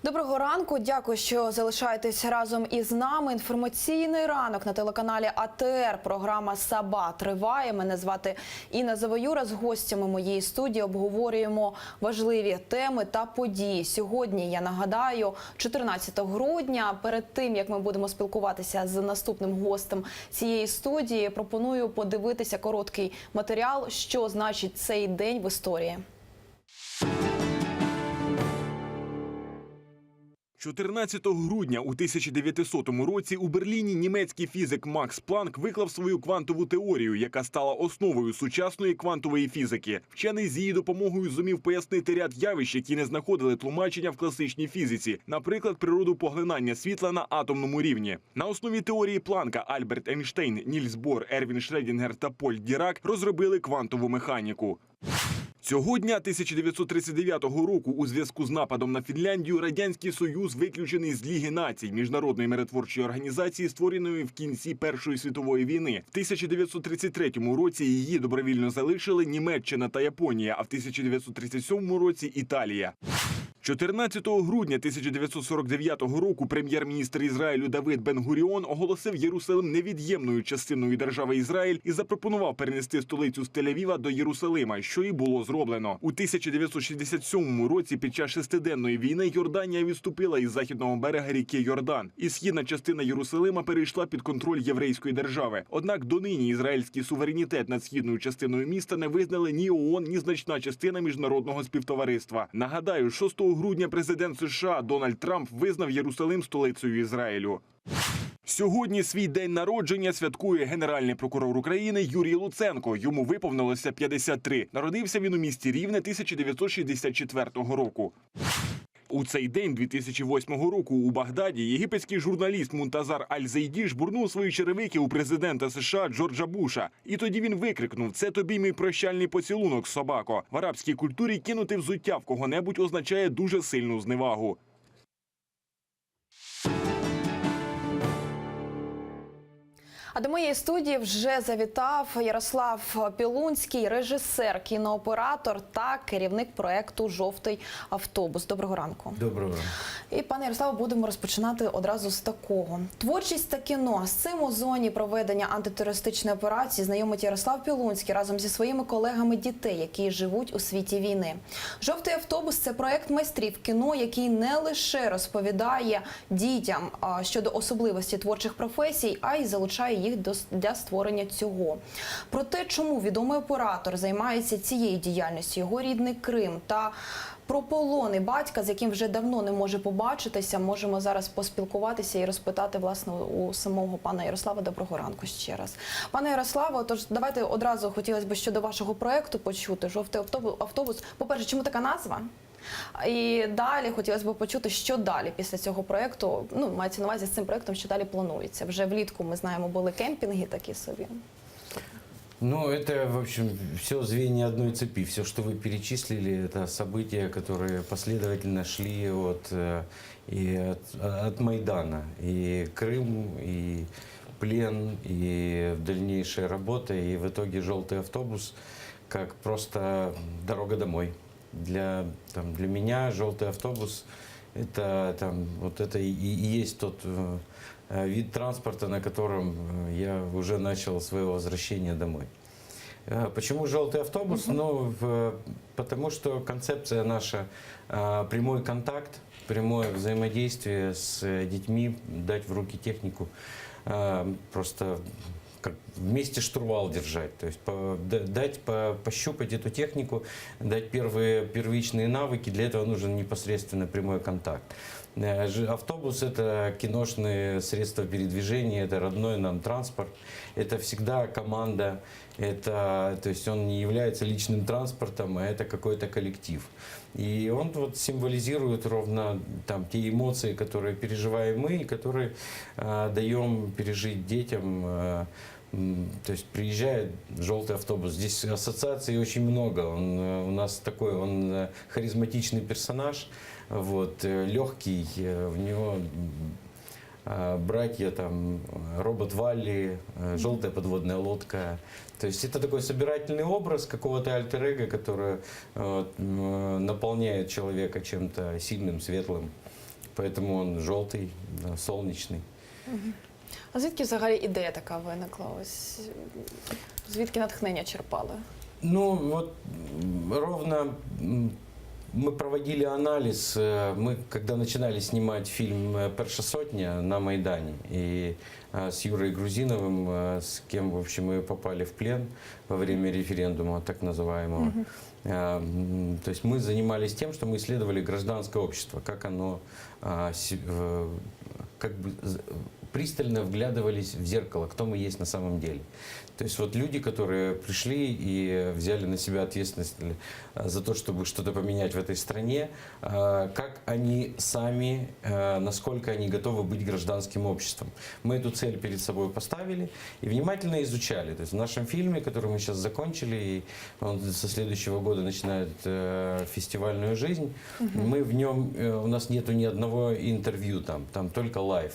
Доброго ранку. Дякую, що залишаєтесь разом із нами. Інформаційний ранок на телеканалі АТР. Програма «Саба» триває. Мене звати Інна Завоюра. З гостями моєї студії обговорюємо важливі теми та події. Сьогодні, я нагадаю, 14 грудня. Перед тим, як ми будемо спілкуватися з наступним гостем цієї студії, пропоную подивитися короткий матеріал, що значить цей день в історії. 14 грудня у 1900 році у Берліні німецький фізик Макс Планк виклав свою квантову теорію, яка стала основою сучасної квантової фізики. Вчений з її допомогою зумів пояснити ряд явищ, які не знаходили тлумачення в класичній фізиці, наприклад, природу поглинання світла на атомному рівні. На основі теорії Планка Альберт Ейнштейн, Нільс Бор, Ервін Шредінгер та Поль Дірак розробили квантову механіку. Цього дня 1939 року у зв'язку з нападом на Фінляндію Радянський Союз виключений з Ліги націй, міжнародної миротворчої організації, створеної в кінці Першої світової війни. В 1933 році її добровільно залишили Німеччина та Японія, а в 1937 році Італія. 14 грудня 1949 року прем'єр-міністр Ізраїлю Давид Бен-Гуріон оголосив Єрусалим невід'ємною частиною держави Ізраїль і запропонував перенести столицю з Тель-Авіва до Єрусалима, що і було зроблено. У 1967 році під час шестиденної війни Йорданія відступила із західного берега ріки Йордан, і східна частина Єрусалима перейшла під контроль єврейської держави. Однак донині ізраїльський суверенітет над східною частиною міста не визнали ні ООН, ні значна частина міжнародного співтовариства. Нагадаю, 6 грудня президент США Дональд Трамп визнав Єрусалим столицею Ізраїлю. Сьогодні свій день народження святкує генеральний прокурор України Юрій Луценко. Йому виповнилося 53. Народився він у місті Рівне 1964 року. У цей день 2008 року у Багдаді єгипетський журналіст Мунтазар Аль-Зайді жбурнув свої черевики у президента США Джорджа Буша. І тоді він викрикнув: «Це тобі мій прощальний поцілунок, собако». В арабській культурі кинути взуття в кого-небудь означає дуже сильну зневагу. А до моєї студії вже завітав Ярослав Пілунський, режисер, кінооператор та керівник проєкту «Жовтий автобус». Доброго ранку. Доброго ранку. І, пане Ярославе, будемо розпочинати одразу з такого. Творчість та кіно. З цим у зоні проведення антитерористичної операції знайомить Ярослав Пілунський разом зі своїми колегами дітей, які живуть у світі війни. «Жовтий автобус» – це проєкт майстрів кіно, який не лише розповідає дітям щодо особливості творчих професій, а й залучає їх для створення цього. Про те, чому відомий оператор займається цією діяльністю, його рідний Крим та про полони батька, з яким вже давно не може побачитися, можемо зараз поспілкуватися і розпитати, власне, у самого пана Ярослава. Доброго ранку ще раз. Пане Ярославе, тож давайте одразу хотілося б щодо вашого проєкту почути. «Жовтий автобус». По-перше, чому така назва? І далі хотілося б почути, що далі після цього проєкту, мається на увазі з цим проєктом, що далі планується. Вже влітку, ми знаємо, були кемпінги такі собі. Это, в общем, все звенья одной цепи. Все, что вы перечислили, это события, которые последовательно шли от Майдана. И Крым, и плен, и дальнейшая работа, и в итоге «Желтый автобус» как просто дорога домой. Для меня «Желтый автобус» это и есть тот вид транспорта, на котором я уже начал свое возвращение домой. Почему «Желтый автобус»? Потому что концепция наша прямой контакт, прямое взаимодействие с детьми, дать в руки технику, просто как вместе штурвал держать, то есть дать пощупать эту технику, дать первичные навыки. Для этого нужен непосредственно прямой контакт. Автобус – это киношные средства передвижения, это родной нам транспорт, это всегда команда, то есть он не является личным транспортом, а это какой-то коллектив. И он символизирует ровно те эмоции, которые переживаем мы, и которые даем пережить детям. То есть приезжает «Желтый автобус». Здесь ассоциаций очень много. У нас такой, он харизматичный персонаж, легкий, в него братья, робот Валли, желтая подводная лодка. То есть это такой собирательный образ какого-то альтер-эго, который наполняет человека чем-то сильным, светлым. поэтому он желтый, да, солнечный. А звідки взагалі ідея така виникла? Ось звідки натхнення черпали? Ну, вот ровно мы проводили анализ. Мы, когда начинали снимать фильм «Перша сотня» на Майдане, и с Юрой Грузиновым, с кем, в общем, мы попали в плен во время референдума, так называемого. То есть мы занимались тем, что мы исследовали гражданское общество, как оно как бы пристально вглядывались в зеркало, кто мы есть на самом деле. То есть вот люди, которые пришли и взяли на себя ответственность за то, чтобы что-то поменять в этой стране, как они сами, насколько они готовы быть гражданским обществом. Мы эту цель перед собой поставили и внимательно изучали. То есть в нашем фильме, который мы сейчас закончили, и он со следующего года начинает фестивальную жизнь, мы в нем, у нас нету ни одного интервью там только лайв.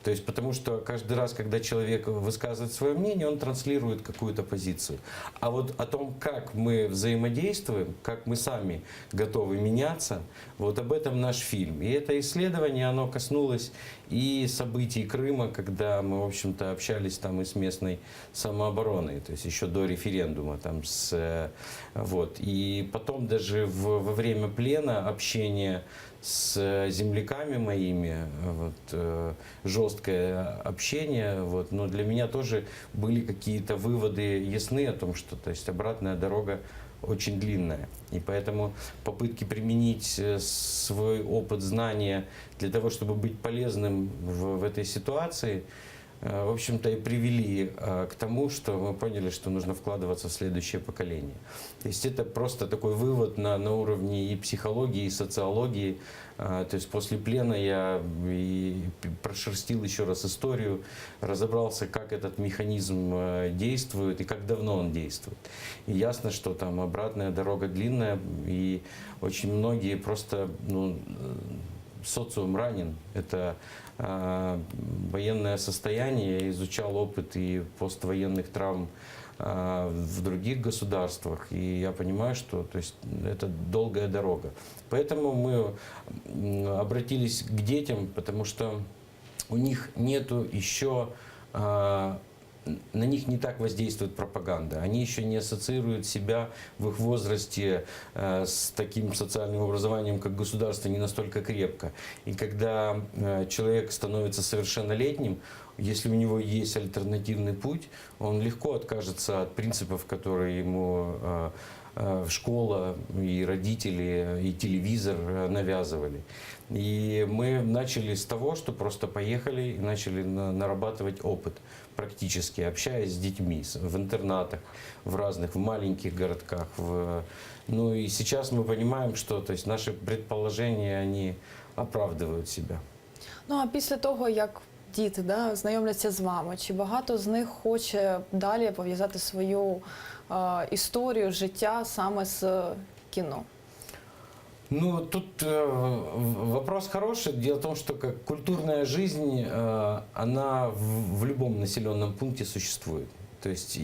То есть потому что каждый раз, когда человек высказывает свое мнение, он транслирует какую-то позицию. А вот о том, как мы взаимодействуем, как мы сами готовы меняться, вот об этом наш фильм. И это исследование, оно коснулось и событий Крыма, когда мы, в общем-то, общались там и с местной самообороной, то есть еще до референдума. Там вот. И потом даже во время плена общение с земляками моими, вот, жесткое общение, вот, но для меня тоже были какие-то выводы ясны о том, что, то есть, обратная дорога очень длинная. И поэтому попытки применить свой опыт, знания для того, чтобы быть полезным в этой ситуации, в общем-то, и привели к тому, что мы поняли, что нужно вкладываться в следующее поколение. То есть это просто такой вывод на уровне и психологии, и социологии. То есть после плена я и прошерстил еще раз историю, разобрался, как этот механизм действует и как давно он действует. И ясно, что там обратная дорога длинная, и очень многие просто, ну, социум ранен. Это военное состояние. Я изучал опыт и поствоенных травм в других государствах, и я понимаю, что, то есть, это долгая дорога. Поэтому мы обратились к детям, потому что у них нету еще, на них не так воздействует пропаганда. Они еще не ассоциируют себя в их возрасте с таким социальным образованием, как государство, не настолько крепко. И когда человек становится совершеннолетним, если у него есть альтернативный путь, он легко откажется от принципов, которые ему школа и родители, и телевизор навязывали. И мы начали с того, что просто поехали и начали нарабатывать опыт, практически общаясь с детьми в интернатах, в разных, в маленьких городках. Ну и сейчас мы понимаем, что, то есть, наши предположения, они оправдывают себя. Ну а після того, як діти, да, знайомляться з вами, чи багато з них хоче далі пов'язати свою історію, життя саме з кіно? Ну, тут вопрос хороший. Дело в том, что как культурная жизнь, она в любом населенном пункте существует. То есть,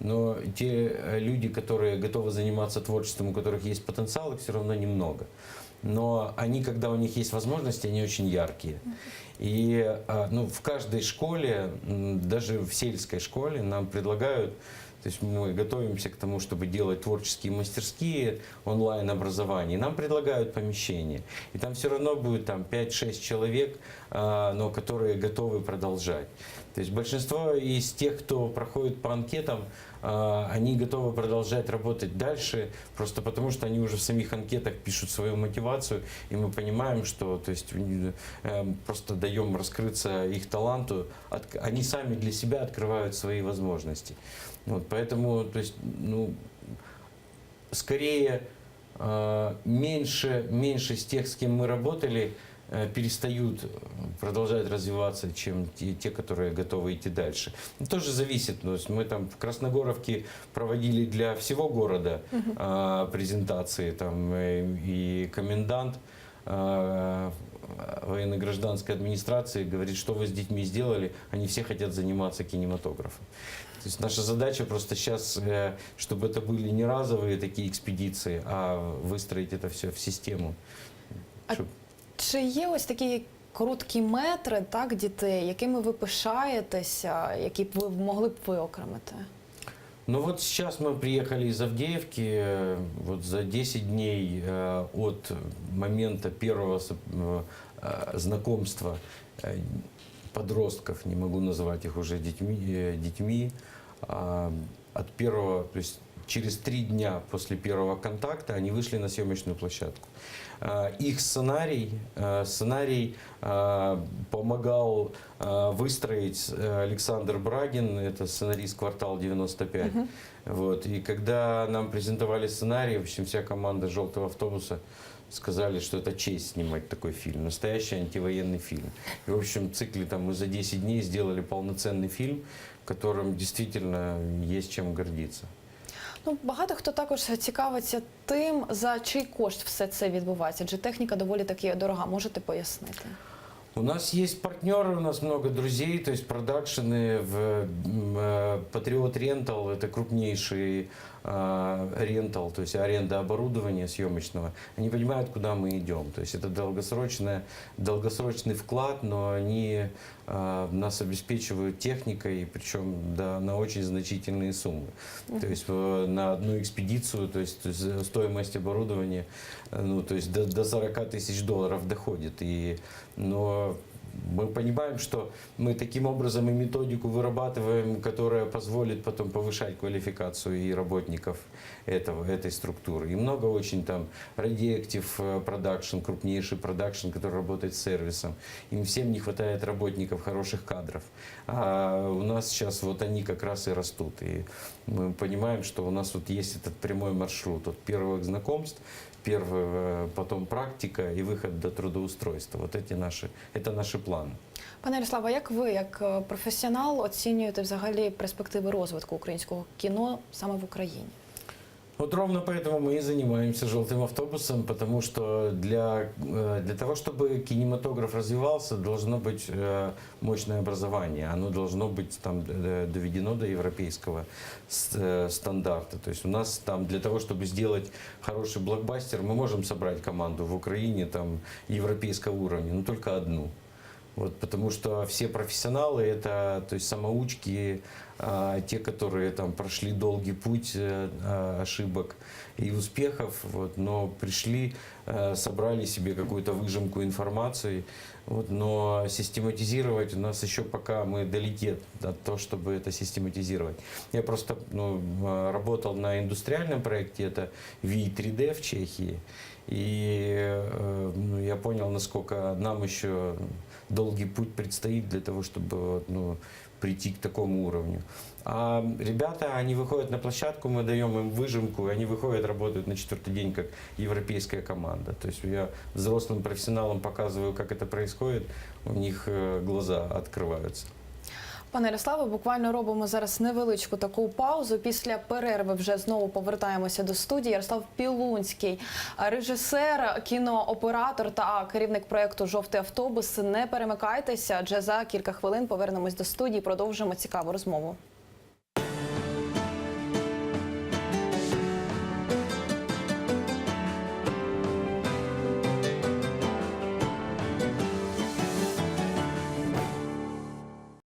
но те люди, которые готовы заниматься творчеством, у которых есть потенциал, их все равно немного. Но они, когда у них есть возможности, они очень яркие. И ну, в каждой школе, даже в сельской школе, нам предлагают, то есть мы готовимся к тому, чтобы делать творческие мастерские, онлайн-образование. Нам предлагают помещение. И там все равно будет там, 5-6 человек, но которые готовы продолжать. То есть большинство из тех, кто проходит по анкетам, они готовы продолжать работать дальше, просто потому что они уже в самих анкетах пишут свою мотивацию, и мы понимаем, что, то есть, просто даем раскрыться их таланту, они сами для себя открывают свои возможности. Вот, поэтому, то есть, ну, скорее меньше с тех, с кем мы работали, перестают продолжать развиваться, чем те, которые готовы идти дальше. Это тоже зависит. То есть мы там в Красногоровке проводили для всего города презентации, там, и комендант военно-гражданской администрации говорит, что вы с детьми сделали, они все хотят заниматься кинематографом. То есть наша задача просто сейчас, чтобы это были не разовые такие экспедиции, а выстроить это все в систему. Чи є ось такі короткі метри, так, дітей, якими ви пишаєтеся, які б ви могли б виокремити? Ну вот сейчас мы приехали из Авдеевки, вот за 10 дней от момента первого знакомства подростков, не могу назвать их уже детьми, от первого, то есть через 3 дня после первого контакта они вышли на съемочную площадку. Их сценарий помогал выстроить Александр Брагин, это сценарист «Квартал 95». Вот. И когда нам презентовали сценарий, в общем, вся команда «Желтого автобуса» сказали, что это честь снимать такой фильм, настоящий антивоенный фильм. И, в общем, в цикле там, мы за 10 дней сделали полноценный фильм, которым действительно есть чем гордиться. Ну, багато хто також цікавиться тим, за чий кошт все це відбувається, адже техніка доволі таки дорога. Можете пояснити? У нас есть партнеры, у нас много друзей, то есть продакшены в Patriot Rental, это крупнейший рентал, то есть аренда оборудования съемочного. Они понимают, куда мы идем. То есть это долгосрочный вклад, но они нас обеспечивают техникой, причем на очень значительные суммы. То есть на одну экспедицию, то есть стоимость оборудования, ну, то есть до 40 тысяч долларов доходит. Но мы понимаем, что мы таким образом и методику вырабатываем, которая позволит потом повышать квалификацию и работников этой структуры. И много очень там Radioactive Production, крупнейший продакшн, который работает с сервисом. Им всем не хватает работников, хороших кадров. А у нас сейчас вот они как раз и растут. И мы понимаем, что у нас вот есть этот прямой маршрут от первых знакомств, потом практика и выход до трудоустройства. Вот это наши плани. Пане Ярославе, як ви, як професіонал, оцінюєте взагалі перспективи розвитку українського кіно саме в Україні? Вот ровно поэтому мы и занимаемся «Желтым автобусом», потому что для того, чтобы кинематограф развивался, должно быть мощное образование. Оно должно быть там доведено до европейского стандарта. То есть у нас там для того, чтобы сделать хороший блокбастер, мы можем собрать команду в Украине там, европейского уровня, но только одну. Вот, потому что все профессионалы это, то есть самоучки, те, которые там прошли долгий путь ошибок и успехов, вот, но пришли, собрали себе какую-то выжимку информации, вот, но систематизировать у нас еще пока мы далеки от того, чтобы это систематизировать. Я просто работал на индустриальном проекте, это VI3D в Чехии, и я понял, насколько нам еще долгий путь предстоит для того, чтобы прийти к такому уровню. А ребята, они выходят на площадку, мы даем им выжимку, и они выходят, работают на 4-й день как европейская команда. То есть я взрослым профессионалам показываю, как это происходит, у них глаза открываются. Пане Ярославе, буквально робимо зараз невеличку таку паузу. Після перерви вже знову повертаємося до студії. Ярослав Пілунський, режисер, кінооператор та керівник проєкту «Жовтий автобус». Не перемикайтеся, адже за кілька хвилин повернемось до студії і продовжимо цікаву розмову.